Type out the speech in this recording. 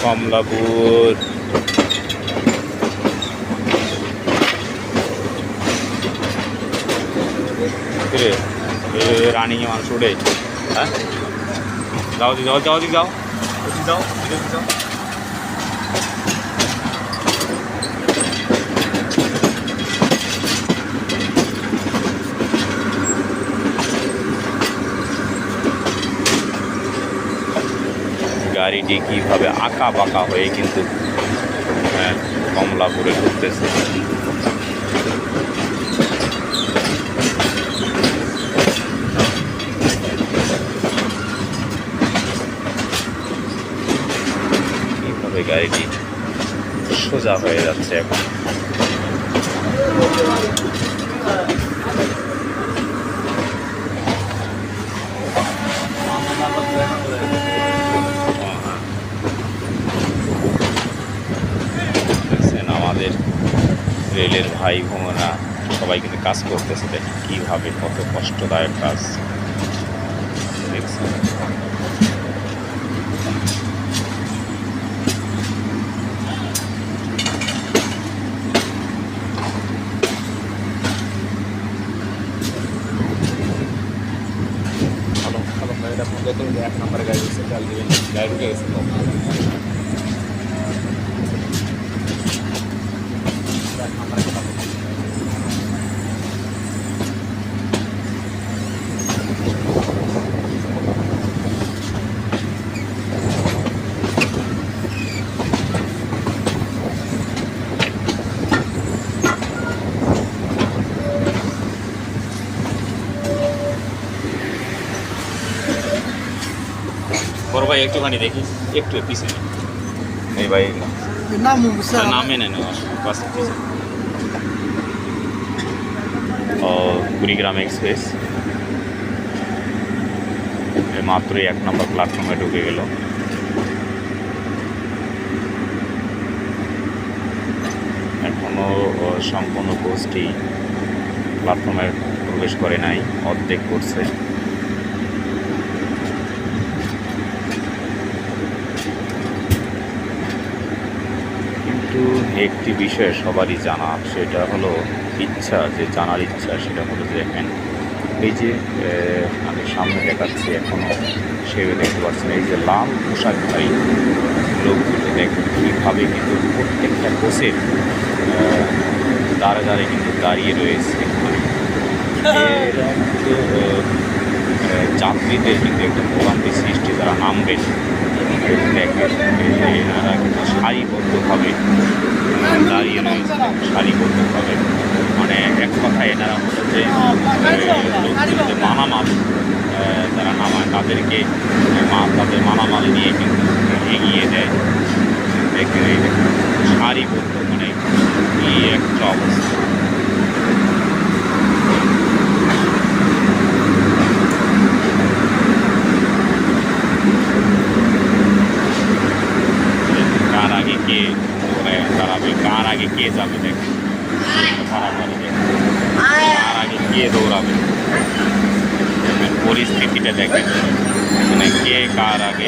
Kamalapur. Running এ মানুষ উঠে। হ্যাঁ, যাও যাও যাও যাও যাও যাও। গাড়িটি কীভাবে আঁকা বাঁকা হয়ে কিন্তু কমলাপুরে ঢুকতেছে। কীভাবে গাড়িটি সোজা হয়ে যাচ্ছে এখন। আমাদের রেলের ভাই বোনেরা সবাই কিন্তু কাজ করতেছে, দেখি কীভাবে, কত কষ্টদায়ক কাজ দেখছেন। এক নম্বরে গাড়ি গেছে, চাল দিবেন, গাড়ি ঢুকে গেছে। বড় ভাই একটুখানি দেখি, একটু পিছনে এই ভাই নামে নেন পিছনে। ও কুড়িগ্রাম এক্সপ্রেস মাত্রই 1 নম্বর প্ল্যাটফর্মে ঢুকে গেল। এখনও সম্পূর্ণ কোচটি প্ল্যাটফর্মে প্রবেশ করে নাই, অর্ধেক করছে। একটি বিষয় সবারই জানা, সেটা হলো ইচ্ছা, যে জানার ইচ্ছা, সেটা হলো যে দেখেন এই যে আমি সামনে দেখাচ্ছি, এখনও সে দেখতে পাচ্ছেন এই যে লাল পোশাকধারী লোকগুলো দেখেন কীভাবে কিন্তু প্রত্যেকটা কোচের দ্বারে কিন্তু দাঁড়িয়ে রয়েছে। এরা কিন্তু যাত্রীদের কিন্তু একটা ভোগান্তি সৃষ্টি, তারা নামবেন দেখেন এনারা কিন্তু সারিবদ্ধভাবে দাঁড়িয়ে রয়েছে, সারিবদ্ধভাবে, মানে এক কথায় এনারা হলো যে মালামাল যারা নামায় তাদেরকে তাদের মালামাল নিয়ে কিন্তু এগিয়ে দেয়। দেখেন এই সারিবদ্ধ, মানে কি একটা অবস্থা। কার আগে কে দাঁড়াবে, কার আগে কে যাবে, দেখেন কার আগে কে দৌড়াবে, পরিস্থিতিটা দেখেন, মানে কে কার আগে